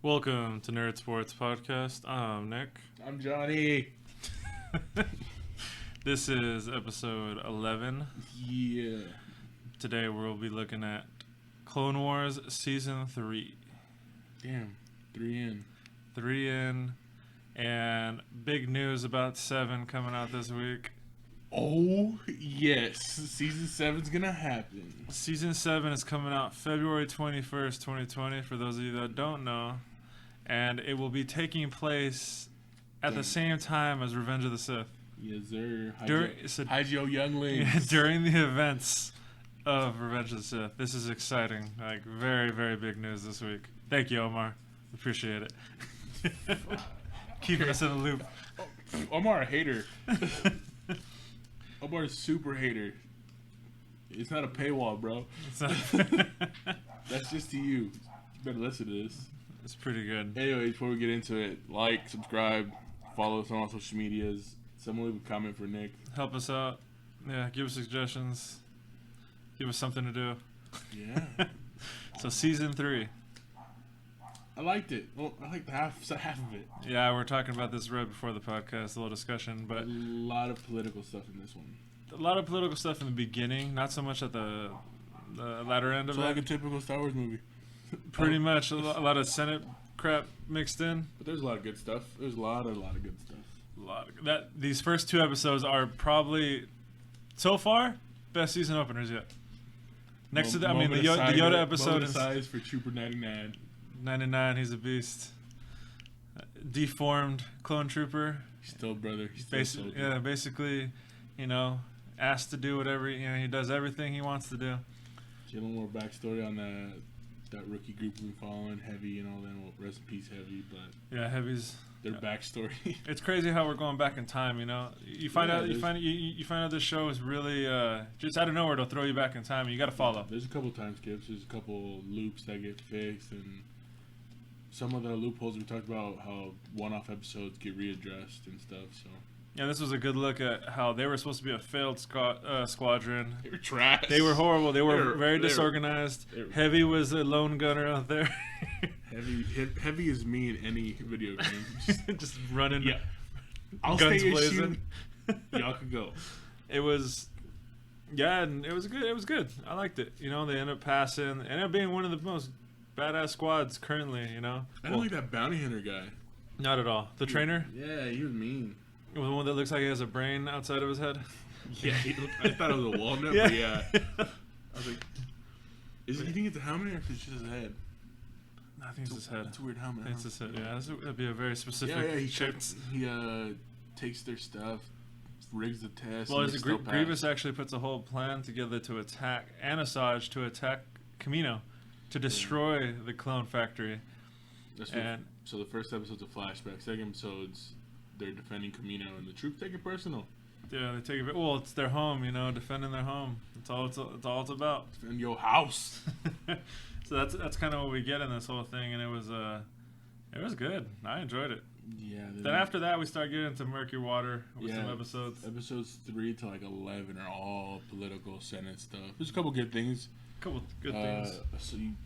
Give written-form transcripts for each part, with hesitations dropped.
Welcome to Nerdsports Podcast. I'm Nick. I'm Johnny. This is episode 11. Yeah. Today we'll be looking at Clone Wars Season 3. Damn. 3 in. 3 in. And big news about 7 coming out this week. Oh, yes. Season 7's gonna happen. Season 7 is coming out February 21st, 2020, for those of you that don't know. And it will be taking place at the same time as Revenge of the Sith. Yes, sir. Hide your younglings. During the events of Revenge of the Sith. This is exciting. Like, very, very big news this week. Thank you, Omar. Appreciate it. Keeping us in the loop. Omar a hater. Omar is super hater. It's not a paywall, bro. That's just to you. You better listen to this. It's pretty good. Anyways, before we get into it, like, subscribe, follow us on all social medias. Someone leave a comment for Nick. Help us out. Yeah, give us suggestions. Give us something to do. Yeah. So season 3. I liked it. Well, I liked half of it. Yeah, we're talking about this right before the podcast, a little discussion, but a lot of political stuff in this one. A lot of political stuff in the beginning, not so much at the latter end of it. Like a typical Star Wars movie. Pretty much a lot of Senate crap mixed in. But there's a lot of good stuff. There's a lot of good stuff. These first 2 episodes are probably so far best season openers yet. Next to the Yoda episode is size for Trooper 99. 99, he's a beast. Deformed clone trooper. He's still brother. He's still yeah, basically, asked to do whatever. He does everything he wants to do. Get a little more backstory on that rookie group we've been following, Heavy and all that. Well, rest in peace, Heavy. But yeah, Heavy's their backstory. It's crazy how we're going back in time. You find out this show is really just out of nowhere. It'll throw you back in time. And you got to follow. There's a couple time skips. There's a couple loops that get fixed, and some of the loopholes we talked about, how one-off episodes get readdressed and stuff. So yeah, this was a good look at how they were supposed to be a failed squadron. They were trash. They were horrible. They were very disorganized. Heavy was a lone gunner out there. Heavy is me in any video game. Just running. Yeah. I'll guns stay blazing. Y'all could go. It was, and it was good. It was good. I liked it. They ended up passing. Ended up being one of the most badass squads currently. I don't like that bounty hunter guy. Not at all. The trainer. Yeah, he was mean. The one that looks like he has a brain outside of his head. Yeah, I thought it was a walnut, but yeah. I was like, you think it's a helmet or if it's just his head? I think it's his head. It's a weird helmet. It's his head. Yeah, that'd be a very specific. Yeah. He takes their stuff, rigs the test. Well, Grievous actually puts a whole plan together to attack Asajj, to attack Kamino, to destroy the clone factory. So the first episode's a flashback. Second episode's they're defending Kamino, and the troops take it personal. Yeah, they take it. Well, it's their home, defending their home. It's all it's about. Defend your house. So that's kind of what we get in this whole thing, and it was good. I enjoyed it. Yeah. Then after that, we start getting into murky water with some episodes. Episodes 3 to 11 are all political Senate stuff. There's a couple good things. Things.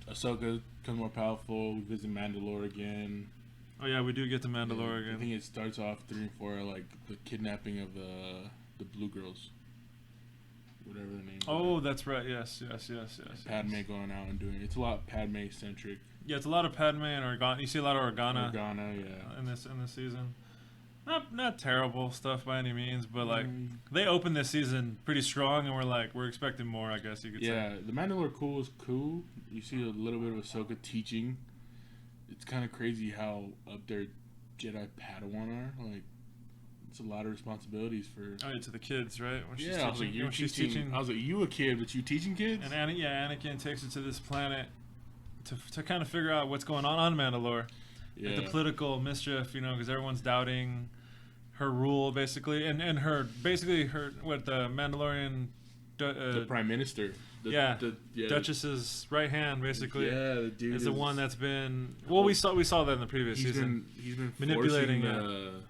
Ahsoka becomes more powerful. We visit Mandalore again. Oh yeah, we do get to Mandalore again. I think it starts off 3 and 4 like the kidnapping of the Blue Girls, whatever the name. Oh, that's right. Yes. Padme going out and doing it. It's a lot Padme centric. Yeah, it's a lot of Padme and Organa. You see a lot of Organa. Yeah. In this season, not terrible stuff by any means, but they opened this season pretty strong, and we're expecting more. I guess you could say. Yeah, the Mandalore is cool. You see a little bit of Ahsoka teaching. It's kind of crazy how up there Jedi Padawan are. It's a lot of responsibilities for. Oh, yeah, to the kids, right? When she's teaching. I was like, you a kid, but you teaching kids? And Anakin takes her to this planet to kind of figure out what's going on Mandalore. Yeah. Like the political mischief, because everyone's doubting her rule, basically, and her what the Mandalorian. The Prime Minister. The Duchess's right hand, basically. Yeah, the dude is the one that's been. Well, we saw that in the previous season. He's been manipulating the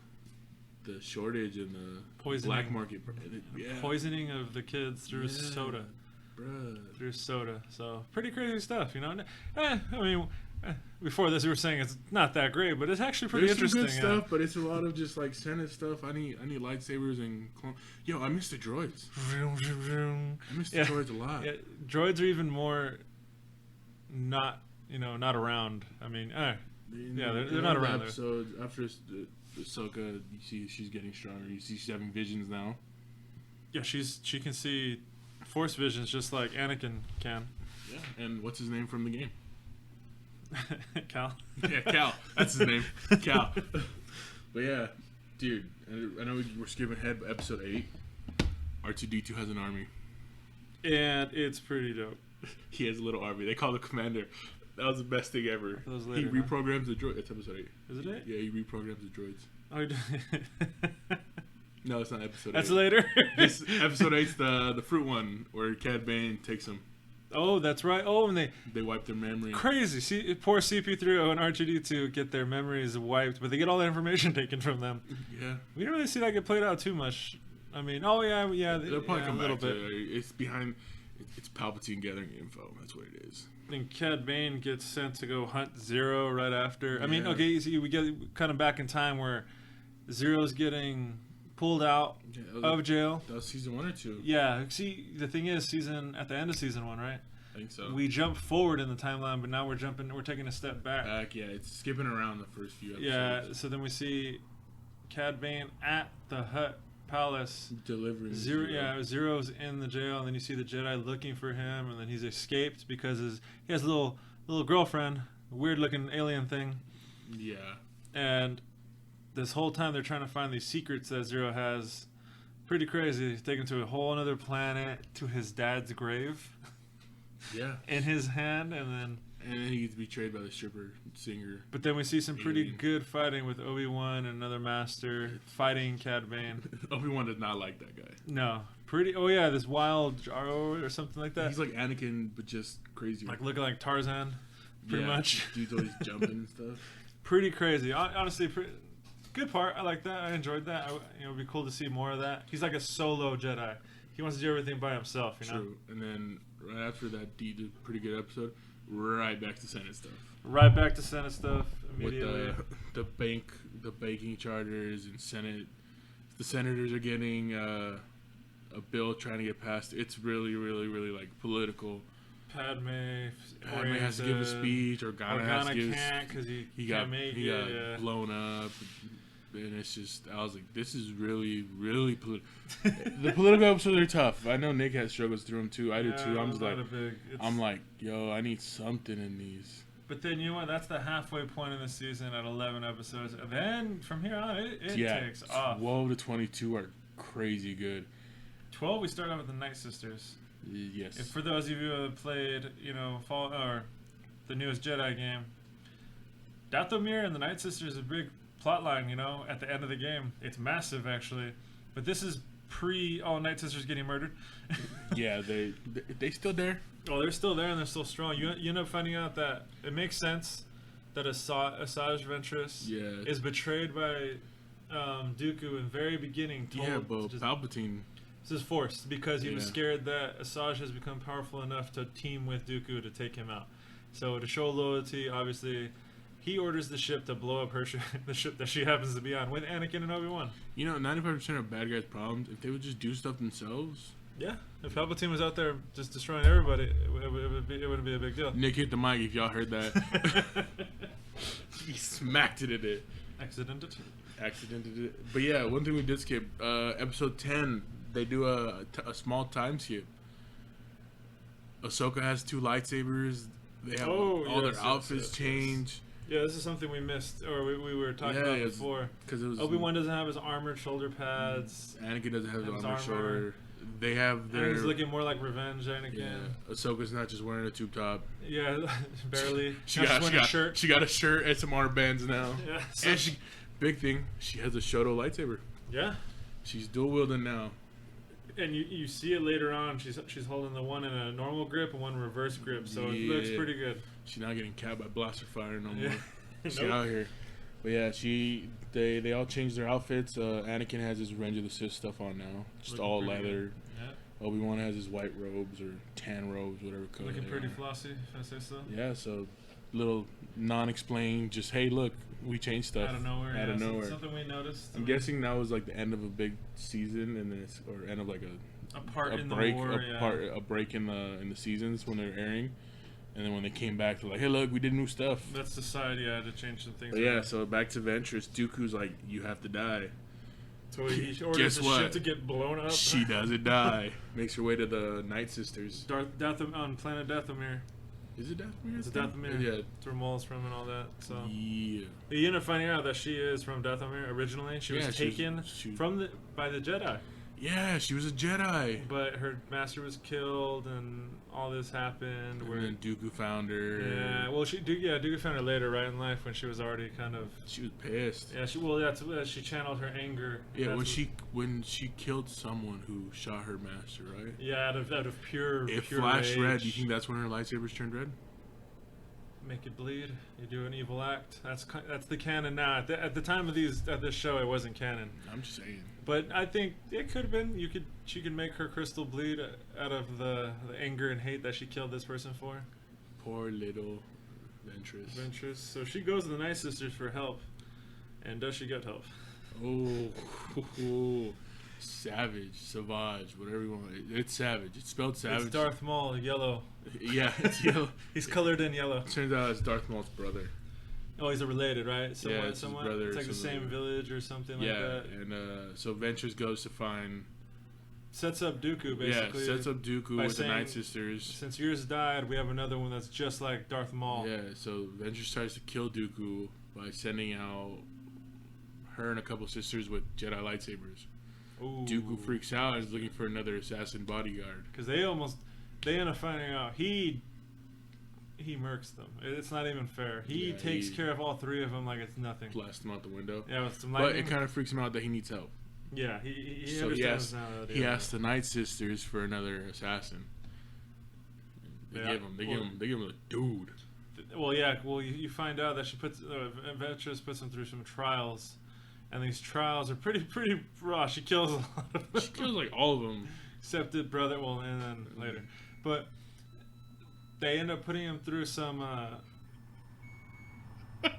shortage and the poisoning, black market. Poisoning of the kids through soda. Bruh. Through soda. So pretty crazy stuff, I mean, Before this, we were saying it's not that great, but it's actually pretty There's interesting. some good stuff, but it's a lot of just like Senate stuff. I need lightsabers and Yo, I miss the droids. I miss the droids a lot. Yeah, droids are even more not around. I mean, they're not around. So after Ahsoka, you see she's getting stronger. You see she's having visions now. Yeah, she can see Force visions just like Anakin can. Yeah, and what's his name from the game? Cal. Yeah, Cal. That's his name. Cal. But yeah, dude, I know we're skipping ahead, but episode 8, R2-D2 has an army. And it's pretty dope. He has a little army. They call the commander. That was the best thing ever. He reprograms the droid. That's episode 8. Is it 8? Yeah, he reprograms the droids. Oh, No, it's not episode 8. That's later. This episode 8's the fruit one where Cad Bane takes him. Oh, that's right. Oh, and they wipe their memory. Crazy. See, poor CP3 and R2-D2 get their memories wiped, but they get all the information taken from them. Yeah. We don't really see that get played out too much. I mean, they'll probably come a little back bit. To it. It's behind. It's Palpatine gathering info. That's what it is. Then Cad Bane gets sent to go hunt Zero right after. Yeah. I mean, okay, you see, we get kind of back in time where Zero's getting pulled out of jail. That was season 1 or 2. Yeah. See, the thing is, at the end of season 1, right? I think so. We jump forward in the timeline, but now we're taking a step back. Yeah, it's skipping around the first few episodes. Yeah. So then we see Cad Bane at the Hutt Palace delivering Zero. Yeah, Zero's in the jail, and then you see the Jedi looking for him, and then he's escaped because he has a little girlfriend, weird looking alien thing. Yeah. And this whole time they're trying to find these secrets that Zero has. Pretty crazy. He's taken to a whole other planet, to his dad's grave. Yeah. In his hand, and then he gets betrayed by the stripper singer. But then we see some pretty good fighting with Obi-Wan and another master fighting Cad Bane. Obi-Wan does not like that guy. No. Pretty. Oh yeah, this wild Jaro or something like that. He's like Anakin, but just crazy. Like looking like Tarzan, pretty much. Dude's always jumping and stuff. Pretty crazy. Honestly, good part. I like that. I enjoyed that. It'd be cool to see more of that. He's like a solo Jedi. He wants to do everything by himself. True. And then right after that, D did a pretty good episode. Right back to Senate stuff. Right back to Senate stuff immediately. With the banking charters and Senate. The senators are getting a bill trying to get passed. It's really, really, really like political. Padme has to give a speech, Organa has to give. Can't because he got blown up. And it's just, I was like, this is really, really political. The political episodes are tough. I know Nick has struggles through them too. I do too. I'm like, yo, I need something in these. But then you know what? That's the halfway point of the season at 11 episodes. And then from here on, it takes off. 12 to 22 are crazy good. 12, we start out with the Night Sisters. Yes. If for those of you who have played, Fall or the newest Jedi game, Dathomir and the Night Sisters is a big plot line, at the end of the game. It's massive, actually. But this is all Night Sisters getting murdered. Yeah, they still there. Oh, they're still there and they're still strong. You end up finding out that it makes sense that Asajj Ventress is betrayed by Dooku in the very beginning. But Palpatine. This is forced because he was scared that Asajj has become powerful enough to team with Dooku to take him out. So to show loyalty, obviously, he orders the ship to blow up the ship that she happens to be on with Anakin and Obi-Wan. 95% of bad guys' problems, if they would just do stuff themselves. Yeah, if Palpatine was out there just destroying everybody, it wouldn't be a big deal. Nick hit the mic if y'all heard that. He smacked it in it. Accidented it. But yeah, one thing we did skip, episode 10, they do a small time skip. Ahsoka has 2 lightsabers. They have all their outfits change. Yeah, this is something we missed, or we were talking about before. Because Obi-Wan doesn't have his armored shoulder pads. Anakin doesn't have his armored shoulder. They have their. Anakin's looking more like Revenge Anakin. Yeah. Ahsoka's not just wearing a tube top. Yeah, barely. She got a shirt. She got a shirt and some armbands now. Yeah. So and big thing, she has a Shoto lightsaber. Yeah. She's dual wielding now. And you see it later on. She's holding the one in a normal grip and one reverse grip, so it looks pretty good. She's not getting capped by blaster fire no more. She's out here. But yeah, they all changed their outfits. Anakin has his Revenge of the Sith stuff on now, just all leather. Yeah. Obi-Wan has his white robes or tan robes, whatever color. Looking pretty flossy, if I say so. Yeah, so little non-explained, just hey, look, we changed stuff out of nowhere. Out of nowhere. Something we noticed. I'm guessing that was like the end of a big season, and then or end of like a part in break, the war, a break in the seasons when they're airing, and then when they came back, they're like, hey, look, we did new stuff. That's society. I had to change some things. But yeah, so back to Ventress. Dooku's like, you have to die. So he orders the ship to get blown up. She doesn't die. Makes her way to the Night Sisters. On planet Dathomir. Is it Dathomir? It's Dathomir. Yeah. It's where Maul's from and all that. So yeah. You end up finding out that she is from Dathomir originally. She was taken by the Jedi. Yeah, she was a Jedi. But her master was killed, and all this happened. And then Dooku found her. Yeah, well, Dooku found her later, right in life, when she was already kind of. She was pissed. Yeah, she channeled her anger. Yeah, when she killed someone who shot her master, right? Yeah, out of pure. It pure flashed rage. red. Do you think that's when her lightsabers turned red? Make it bleed. You do an evil act. That's the canon now. At the time of this show, it wasn't canon. I'm just saying. But I think it could have been. She could make her crystal bleed out of the anger and hate that she killed this person for. Poor little Ventress. So she goes to the Night Sisters for help, and does she get help? Oh, savage, whatever you want. It's savage. It's spelled savage. It's Darth Maul, yellow. Yeah, it's yellow. He's colored in yellow. Turns out it's Darth Maul's brother. Oh, he's related, right? Yeah, it's his brother. It's like the same village or something like that. Yeah, and so Ventress goes to find... Sets up Dooku, basically. Yeah, sets up Dooku with the Night Sisters. Since yours died, we have another one that's just like Darth Maul. Yeah, so Ventress tries to kill Dooku by sending out her and a couple sisters with Jedi lightsabers. Ooh. Dooku freaks out and is looking for another assassin bodyguard. Because they end up finding out he murks them. It's not even fair. He takes care of all three of them like it's nothing. Blasts them out the window. Yeah, with some lightning. But it kind of freaks him out that he needs help. Yeah, he understands now. He asks the Night Sisters for another assassin. They give him a dude. Well, yeah. Well, you find out that Ventress puts him through some trials, and these trials are pretty raw. She kills a lot of them. She kills like all of them, except the brother. Well, and then later, but they end up putting him through some. If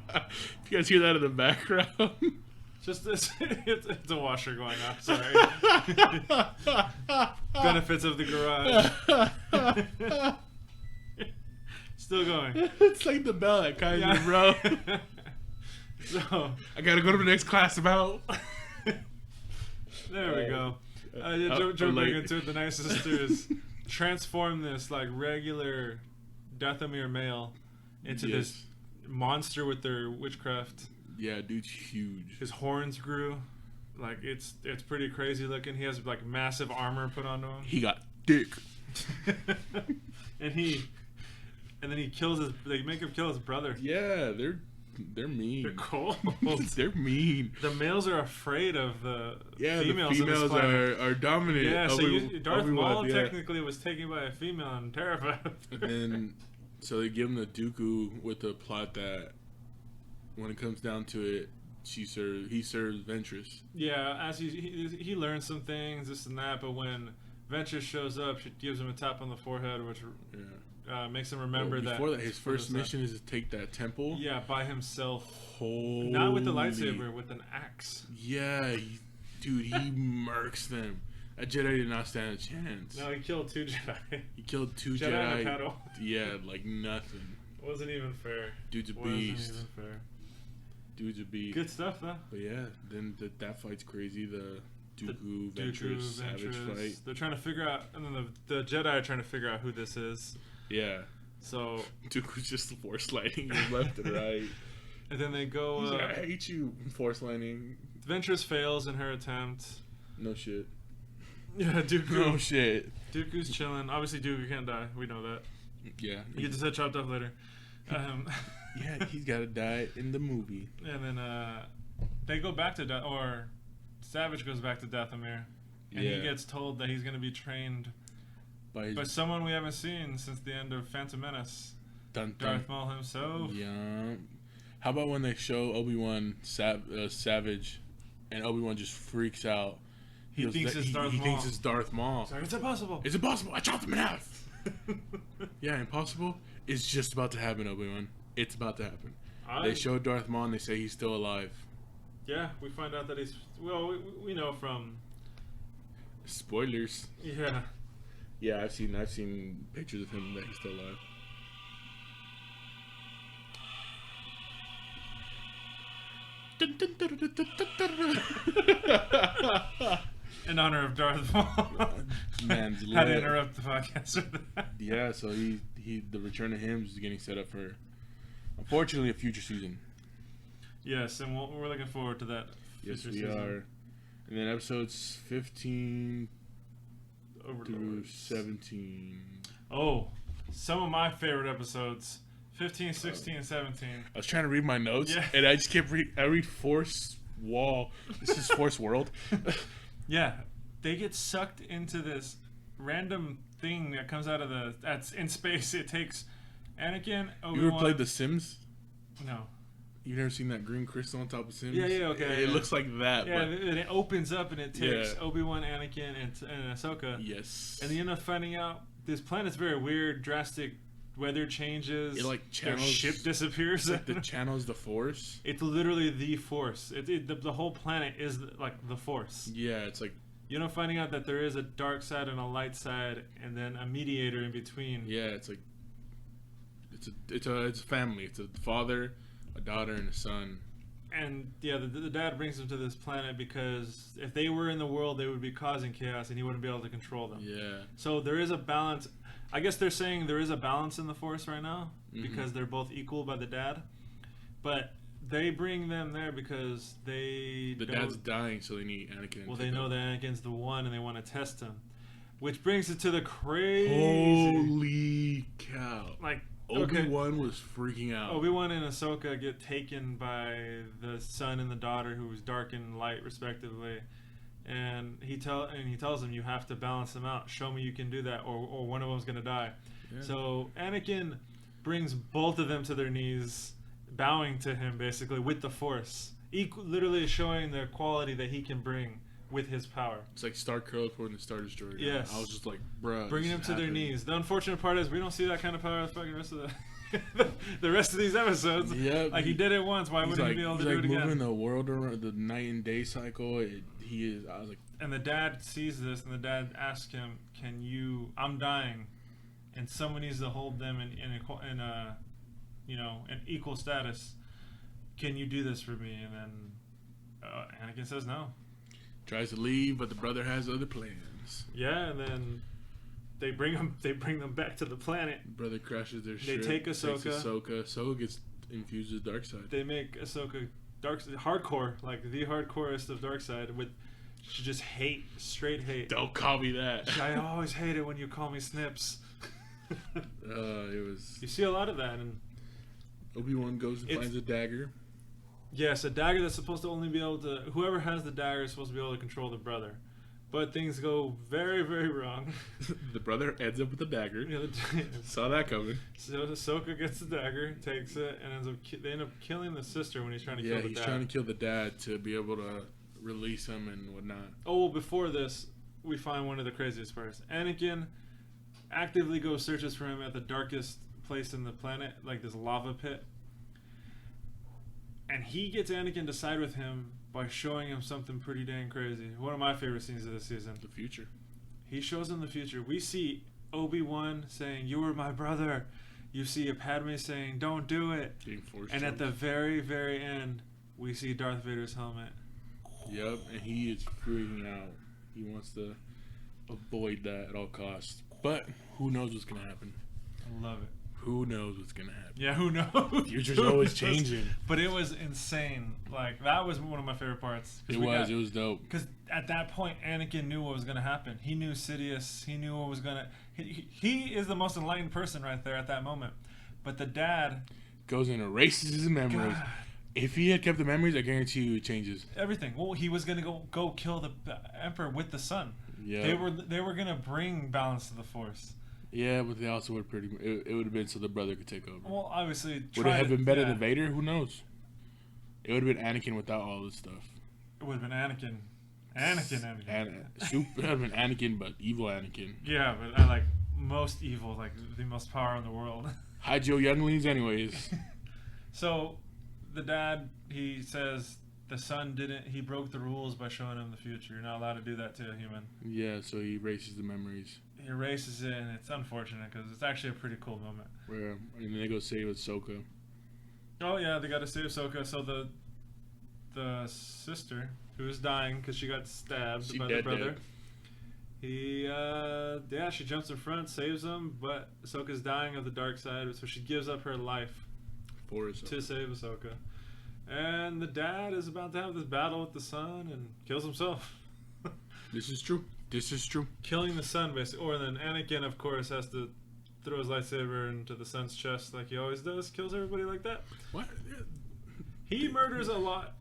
you guys hear that in the background. Just this, it's a washer going off. Sorry. Benefits of the garage. Still going. It's like the bell at Kaiser, bro. So I gotta go to the next class about. There we go. Jumping into it, the Night Sisters transform this like regular Dathomir male into this monster with their witchcraft. Yeah, dude's huge. His horns grew. Like it's pretty crazy looking. He has like massive armor put onto him. He got dick. and then he kills they make him kill his brother. Yeah, they're mean. They're cold. They're mean. The males are afraid of the females. The females are dominant. Yeah, so Darth Maul technically was taken by a female and terrified. And then, so they give him the Dooku with the plot that when it comes down to it, he serves Ventress. Yeah, as he learns some things, this and that, but when Ventress shows up, she gives him a tap on the forehead, which makes him remember that. Before that, his first mission is to take that temple. Yeah, by himself. Holy. Not with the lightsaber, with an axe. Yeah, he murks them. That Jedi did not stand a chance. No, he killed 2 Jedi. He killed 2 Jedi. And a paddle. Yeah, like nothing. Wasn't even fair. Dude's a beast. Wasn't even fair. Dude's a beast. Good stuff, though. But yeah, then that fight's crazy. The Dooku Ventress Savage fight. They're trying to figure out, and then the Jedi are trying to figure out who this is. Yeah. So Dooku's just force lightning left and right. And then they go. He's like, I hate you. Force lightning. Ventress fails in her attempt. No shit. Yeah, Dooku. No shit. Dooku's chilling. Obviously, Dooku can't die. We know that. Yeah. He gets his head chopped off later. Yeah, he's got to die in the movie. And then they go back to or Savage goes back to Dathomir, and he gets told that he's going to be trained by someone we haven't seen since the end of Phantom Menace. Darth Maul himself. Yeah. How about when they show Obi-Wan Savage, and Obi-Wan just freaks out. He thinks it's Darth Maul. He thinks it's Darth Maul. Sorry, it's impossible. It's impossible. I chopped him in half. Yeah, impossible. It's just about to happen, Obi-Wan. It's about to happen. They showed Darth Maul and they say he's still alive. Yeah, we find out that he's... Well, we know from... Spoilers. Yeah. Yeah, I've seen pictures of him that he's still alive. In honor of Darth Maul. Man's had to interrupt the podcast with that. Yeah, so the return of him is getting set up for, unfortunately, a future season. Yes, and we're looking forward to that. Yes, we are. And then episodes 15 through 17. Oh, some of my favorite episodes. 15, 16, and 17. I was trying to read my notes, and I just kept I read Force Wall. This is Force World. Yeah, they get sucked into this random thing that comes out of that's in space. It takes Anakin, Obi-Wan. You ever played The Sims? No. You've never seen that green crystal on top of Sims? Yeah, okay. It looks like that. Yeah, and it opens up and it takes Obi-Wan, Anakin, and Ahsoka. Yes. And you end up finding out this planet's very weird, drastic weather changes. It like channels. Their ship disappears. It's like the channel's the Force. It's literally the Force. The whole planet is like the Force. Yeah, it's like... You know, finding out that there is a dark side and a light side, and then a mediator in between. Yeah, it's like... It's a family. It's a father, a daughter, and a son. And yeah, the dad brings them to this planet because if they were in the world, they would be causing chaos, and he wouldn't be able to control them. Yeah. So there is a balance. I guess they're saying there is a balance in the Force right now because they're both equal by the dad, but they bring them there because the dad's dying, so they need Anakin. Well, they know that Anakin's the one, and they want to test him, which brings it to the crazy. Holy cow! Like. Obi-Wan was freaking out. Obi-Wan and Ahsoka get taken by the son and the daughter, who's dark and light, respectively. And he tells them, you have to balance them out. Show me you can do that, or one of them's gonna die. Yeah. So Anakin brings both of them to their knees, bowing to him basically with the Force, literally showing the quality that he can bring with his power. It's like Star Killer in the Star Destroyer. Yes. I was just like, bruh. Bringing them to their knees. The unfortunate part is we don't see that kind of power the fucking rest of the rest of these episodes. Yeah. Like he did it once. Why wouldn't he be able to do it again? He's like moving the world around, the night and day cycle. I was like. And the dad sees this, and the dad asks him, "Can you? I'm dying, and someone needs to hold them in a, an equal status. Can you do this for me?" And then Anakin says no. Tries to leave, but the brother has other plans. Yeah, and then they bring them back to the planet. Brother crashes their ship. They take Ahsoka. Ahsoka gets infused with dark side. They make Ahsoka hardcore, like the hardcorest of dark side. She just straight hate. Don't call me that. I always hate it when you call me Snips. It was. You see a lot of that, and Obi-Wan goes and finds a dagger. Yes, a dagger that's supposed to only be able to... Whoever has the dagger is supposed to be able to control the brother. But things go very, very wrong. The brother ends up with the dagger. Yeah, saw that coming. So Ahsoka gets the dagger, takes it, and they end up killing the sister when he's trying to kill the dad. Yeah, he's trying to kill the dad to be able to release him and whatnot. Oh, well, before this, we find one of the craziest parts. Anakin actively goes searches for him at the darkest place in the planet, like this lava pit. And he gets Anakin to side with him by showing him something pretty dang crazy. One of my favorite scenes of the season. The future. He shows him the future. We see Obi-Wan saying, "You were my brother." You see a Padme saying, "Don't do it." Being forced. And at the very, very end, we see Darth Vader's helmet. Yep, and he is freaking out. He wants to avoid that at all costs. But who knows what's going to happen? I love it. Who knows what's going to happen? Yeah, who knows? The future's always changing. But it was insane. Like, that was one of my favorite parts. It was dope. Because at that point, Anakin knew what was going to happen. He knew Sidious. He knew what was going to... He is the most enlightened person right there at that moment. But the dad... goes and erases his memories. God. If he had kept the memories, I guarantee you it changes. Everything. Well, he was going to go kill the Emperor with the son. Yeah. They were going to bring balance to the Force. Yeah, but they also would it would have been so the brother could take over. Well, obviously, would it have been better than Vader? Who knows? It would have been Anakin without all this stuff. It would have been Anakin. It would have been Anakin, but evil Anakin. Yeah, but I like most evil, like the most power in the world. Hide your younglings, anyways. So the dad, he says the son didn't. He broke the rules by showing him the future. You're not allowed to do that to a human. Yeah, so he erases the memories. He erases it, and it's unfortunate because it's actually a pretty cool moment. Yeah, and then they go save Ahsoka. Oh yeah, they got to save Ahsoka. So the sister who is dying because she got stabbed by the brother. She jumps in front, saves him, but Ahsoka's dying of the dark side, so she gives up her life to save Ahsoka. And the dad is about to have this battle with the son and kills himself. This is true. Killing the son, basically. Or then Anakin, of course, has to throw his lightsaber into the son's chest like he always does. Kills everybody like that. What? He murders a lot.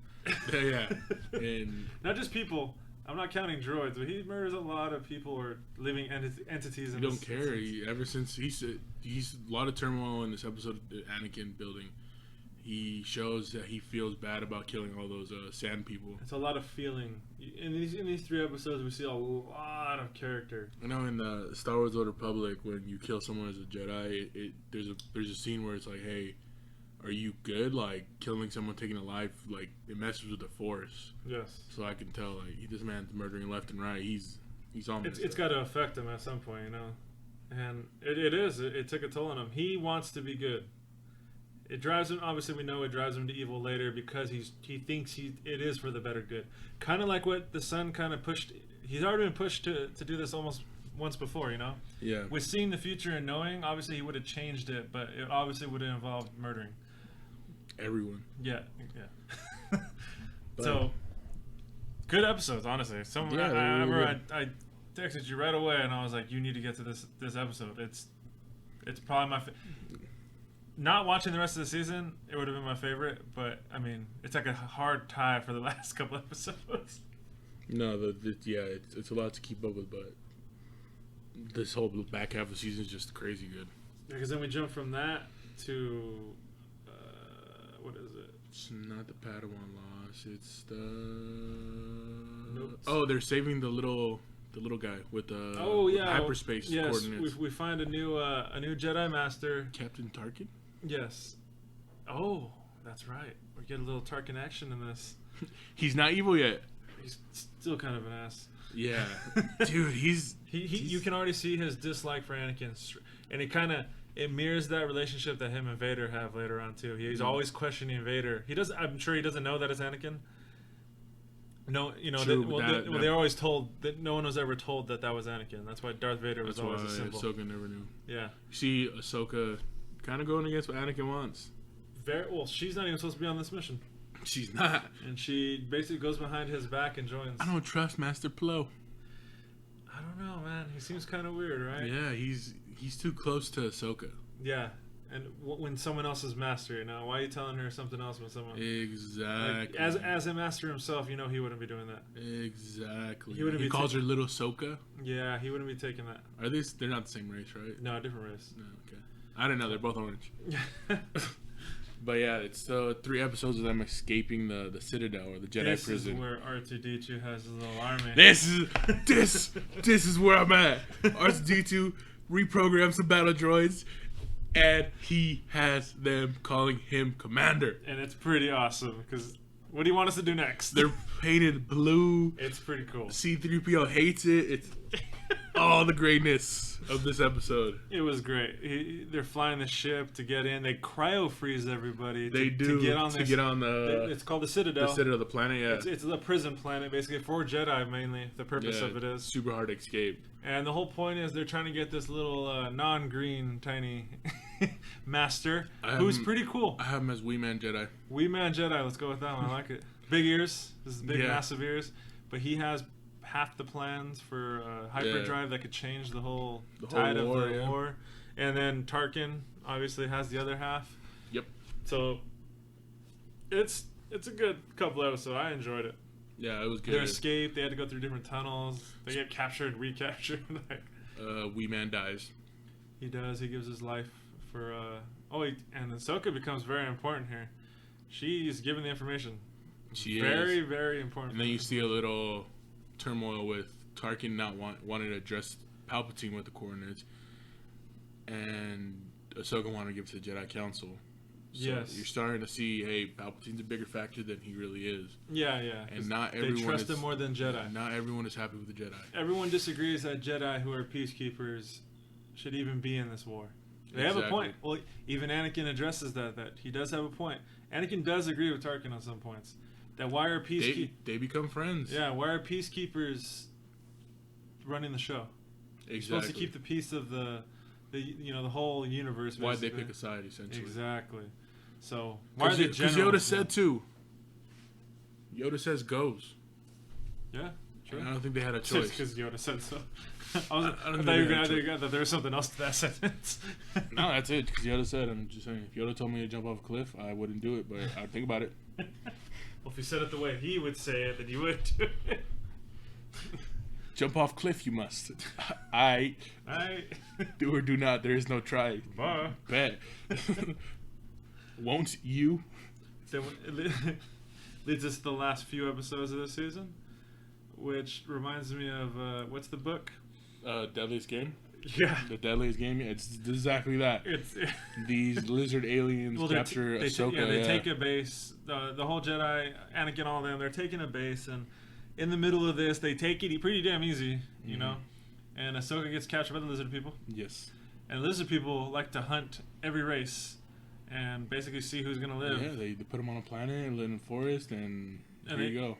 Yeah. And not just people. I'm not counting droids, but he murders a lot of people or living entities. You don't care. Ever since he's a lot of turmoil in this episode of Anakin building. He shows that he feels bad about killing all those sand people. It's a lot of feeling. In these 3 episodes, we see a lot of character. I know in Star Wars: Old Republic, when you kill someone as a Jedi, there's a scene where it's like, hey, are you good? Like killing someone, taking a life, like it messes with the Force. Yes. So I can tell, like this man's murdering left and right. He's on. It's got to affect him at some point, you know. And it took a toll on him. He wants to be good. It drives him. Obviously, we know it drives him to evil later because he thinks it is for the better good. Kind of like what the son kind of pushed. He's already been pushed to do this almost once before, you know. Yeah. With seeing the future and knowing, obviously he would have changed it, but it obviously would have involved murdering everyone. Yeah. So good episodes, honestly. I texted you right away, and I was like, you need to get to this episode. It's probably my. Not watching the rest of the season, it would have been my favorite, but I mean, it's like a hard tie for the last couple episodes. No, it's a lot to keep up with, but this whole back half of the season is just crazy good. Because then we jump from that to what is it? It's not the Padawan loss. It's the Nope. Oh, they're saving the little guy with the hyperspace coordinates. We find a new Jedi Master, Captain Tarkin. Yes. Oh, that's right. We get a little Tarkin action in this. He's not evil yet. He's still kind of an ass. Yeah, dude. He's you can already see his dislike for Anakin, and it mirrors that relationship that him and Vader have later on too. He's always questioning Vader. I'm sure he doesn't know that it's Anakin. No, you know. They're always told that no one was ever told that was Anakin. That's why Darth Vader was always a symbol. Ahsoka never knew. Yeah. You see Ahsoka kind of going against what Anakin wants. She's not even supposed to be on this mission. She's not. And she basically goes behind his back and joins. I don't trust Master Plo. I don't know, man. He seems kind of weird, right? Yeah, he's too close to Ahsoka. Yeah. And when someone else is master, you know, why are you telling her something else when someone... Exactly. Like, as a master himself, you know he wouldn't be doing that. Exactly. He calls her Little Ahsoka? Yeah, he wouldn't be taking that. Are they're not the same race, right? No, different race. No, okay. I didn't know. They're both orange. But yeah, it's 3 episodes of them escaping the Citadel or the Jedi prison. This is where R2-D2 has his little army. This is where I'm at. R2-D2 reprograms the battle droids, and he has them calling him Commander. And it's pretty awesome, because what do you want us to do next? They're painted blue. It's pretty cool. C-3PO hates it. It's all the greatness of this episode. It was great. They're flying the ship to get in. They cryo freeze everybody. To get on the. It's called the Citadel. The Citadel, the planet. Yeah, it's the prison planet, basically for Jedi mainly. The purpose of it is super hard to escape. And the whole point is they're trying to get this little non-green tiny master who's pretty cool. I have him as Wee Man Jedi. Wee Man Jedi. Let's go with that one. I like it. Big ears. This is big, massive ears. But he has half the plans for hyperdrive that could change the whole tide of the war. And then Tarkin obviously has the other half. Yep. So it's a good couple episodes. I enjoyed it. Yeah, it was good. Their escape, they had to go through different tunnels. They get captured, recaptured. Wee Man dies. He does. He gives his life for... and Ahsoka becomes very important here. She's given the information. She very, very important. And then you see a little turmoil with Tarkin not wanting to address Palpatine with the coordinates. And Ahsoka wanted to give it to the Jedi Council. So yes. you're starting to see, hey, Palpatine's a bigger factor than he really is. Yeah, yeah. And not everyone they trust him more than Jedi. Not everyone is happy with the Jedi. Everyone disagrees that Jedi who are peacekeepers should even be in this war. They have a point. Well, even Anakin addresses that he does have a point. Anakin does agree with Tarkin on some points. That why are peacekeepers... They become friends. Yeah, why are peacekeepers running the show? Exactly. You're supposed to keep the peace of the whole universe. Why'd they pick a side, essentially? Exactly. So why are they generals? Because Yoda said to. Yoda says goes. Yeah, true. And I don't think they had a choice. Because Yoda said so. I thought you were going that there was something else to that sentence. No, that's it. Because Yoda said. I'm just saying. If Yoda told me to jump off a cliff, I wouldn't do it, but I'd think about it. Well, if you said it the way he would say it, then you would do it. Jump off cliff, you must. I do or do not. There is no try. Bye. Bet. Won't you? Then it leads us to the last few episodes of this season, which reminds me of what's the book? Deadliest Game. Yeah. The Deadliest Game. It's exactly that. These lizard aliens capture Ahsoka. They take a base. The whole Jedi, Anakin, all of them. They're taking a base, and in the middle of this, they take it pretty damn easy, you know. And Ahsoka gets captured by the lizard people. Yes. And lizard people like to hunt every race, and basically see who's gonna live. Yeah, they put them on a planet and live in the forest, and there you go.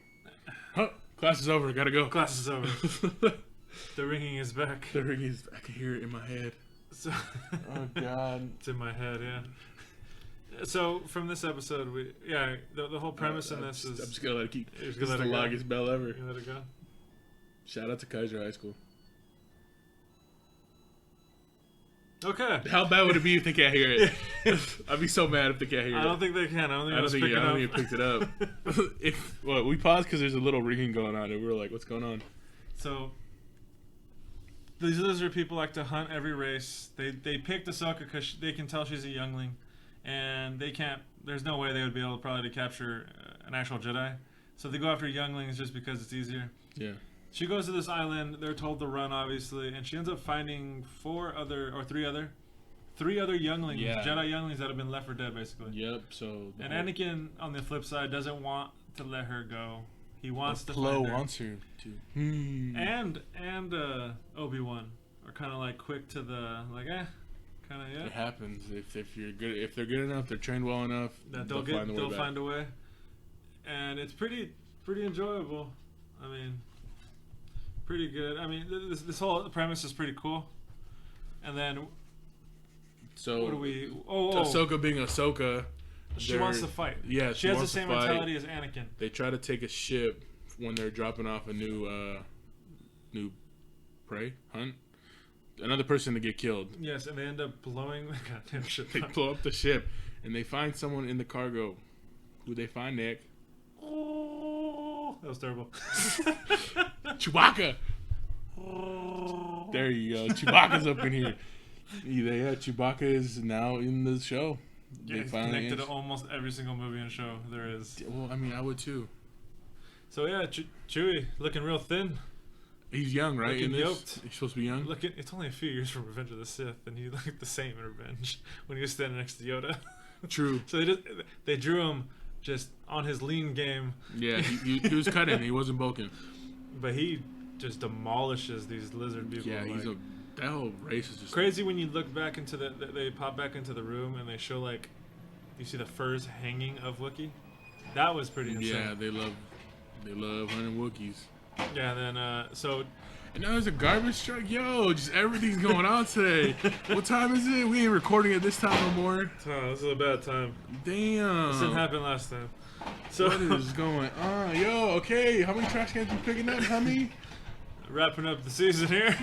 Huh, class is over. Gotta go. Class is over. The ringing is back. The ringing is. I can hear it in my head. So oh God. It's in my head. Yeah. So from this episode, the whole premise in this is. I'm just gonna let it keep. This is the longest bell ever. You let it go. Shout out to Kaiser High School. Okay. How bad would it be if they can't hear it? I'd be so mad if they can't hear it. I don't think they can. I don't think it picked it up. We paused because there's a little ringing going on, and we were like, "What's going on?" So these lizard people like to hunt every race. They picked Ahsoka because they can tell she's a youngling, and they can't. There's no way they would be able probably to capture an actual Jedi. So they go after younglings just because it's easier. Yeah. She goes to this island. They're told to run, obviously, and she ends up finding three other younglings, Jedi younglings that have been left for dead, basically. Yep. So. And Anakin, on the flip side, doesn't want to let her go. He wants to find her. wants her to. And Obi-Wan are kind of like quick to the kind of yeah. It happens if you're good. If they're good enough, they're trained well enough. They'll find a way. And it's pretty enjoyable. I mean. Pretty good. I mean, this whole premise is pretty cool. And then, so what do we? Ahsoka being Ahsoka, she wants to fight. Yeah, she has the same mentality as Anakin. They try to take a ship when they're dropping off a new prey hunt. Another person to get killed. Yes, and they end up blowing the goddamn ship. They blow up the ship, and they find someone in the cargo. Who they find, Nick? That was terrible. Chewbacca. There you go. Chewbacca's up in here. Yeah, Chewbacca is now in the show. Yeah, he's connected to almost every single movie and show there is. Well, I mean, I would too. So yeah, Chewie looking real thin. He's young, right? Looking yoked. He's supposed to be young. It's only a few years from Revenge of the Sith, and he looked the same in Revenge when he was standing next to Yoda. True. So they drew him just on his lean game. Yeah, he was cutting. He wasn't bulking. But he just demolishes these lizard people. Yeah, that whole race is just crazy when you look back into they pop back into the room and they show you see the furs hanging of Wookiee. That was pretty insane. Yeah, they love hunting Wookiees. Yeah, and then and now there's a garbage truck. Yo, just everything's going on today. What time is it? We ain't recording at this time no more. Oh, this is a bad time. Damn. This didn't happen last time. So what is going on? Yo, okay. How many trash cans you picking up, homie? Wrapping up the season here.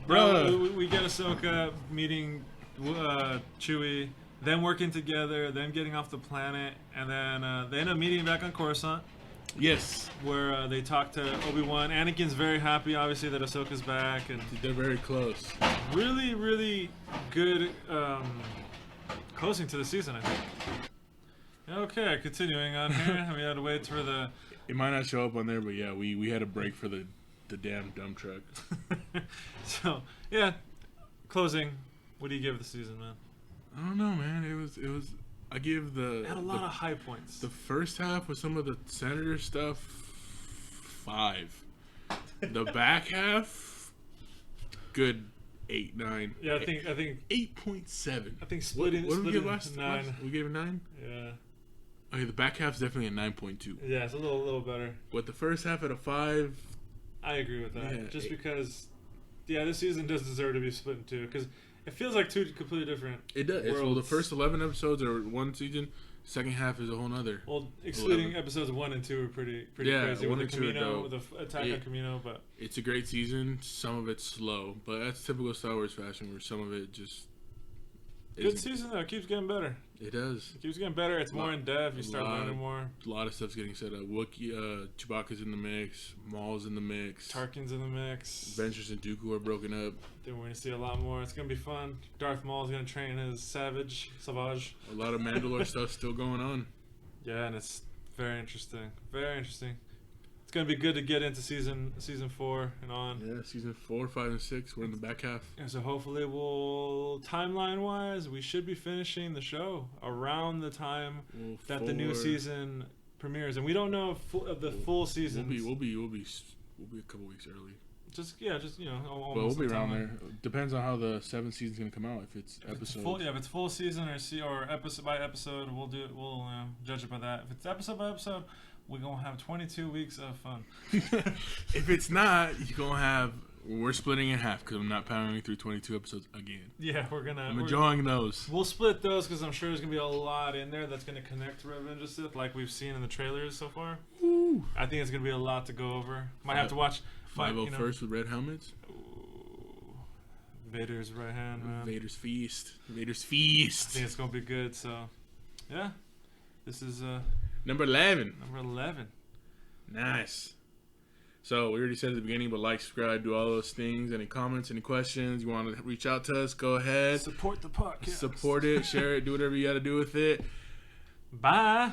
Bro, we get Ahsoka meeting Chewie, then working together, then getting off the planet, and then they end up meeting back on Coruscant. Yes. Where they talk to Obi-Wan. Anakin's very happy, obviously, that Ahsoka's back. And they're very close. Really, really good closing to the season, I think. Okay, continuing on here. We had to wait for the... It might not show up on there, but yeah, we had a break for the damn dump truck. So, yeah. Closing. What do you give the season, man? I don't know, man. It was I give It had a lot of high points. The first half with some of the Senator stuff, 5. The back half, good 8, 9. Yeah, I think 8.7. I think splitting. What did we give 9. We gave it 9. Yeah. Okay, the back half's definitely a 9.2. Yeah, it's a little better. With the first half at a 5. I agree with that. Yeah, Just because, this season does deserve to be split in 2 because it feels like 2 completely different. It does. Well, the first 11 episodes are one season. Second half is a whole nother. Well, excluding 11. Episodes 1 and 2 are pretty crazy. 1 with and the 2 are Camino, dope. with the attack on Camino, but it's a great season. Some of it's slow, but that's typical Star Wars fashion, where some of it just good season though. It keeps getting better. It does. It keeps getting better. It's more in depth. You start learning more. A lot of stuff's getting set up. Wookiee, Chewbacca's in the mix. Maul's in the mix. Tarkin's in the mix. Ventress and Dooku are broken up. Then we're gonna see a lot more. It's gonna be fun. Darth Maul's gonna train his Savage. A lot of Mandalore stuff still going on. Yeah, and it's very interesting. Very interesting. It's gonna be good to get into season 4 and on. Yeah, season 4, 5, and 6. We're in the back half. And so hopefully we'll, timeline-wise, we should be finishing the show around the time that the new season premieres, and we don't know of the full season. We'll be a couple weeks early. Just But we'll be around there. Depends on how the 7th season's gonna come out. If it's episode. If it's full season or episode by episode, we'll judge it by that. If it's episode by episode, we're gonna have 22 weeks of fun. If it's not, we're splitting in half because I'm not powering through 22 episodes again. Yeah, I'm enjoying those. We'll split those because I'm sure there's gonna be a lot in there that's gonna connect to Revenge of the Sith, like we've seen in the trailers so far. Ooh. I think it's gonna be a lot to go over. Might have to watch 501st with red helmets. Ooh. Vader's right hand, man. Vader's feast. I think it's gonna be good. So, yeah, this is number 11. Number 11. Nice. So we already said at the beginning, but like, subscribe, do all those things. Any comments, any questions, you want to reach out to us, go ahead. Support the podcast. Support it, share it, do whatever you got to do with it. Bye.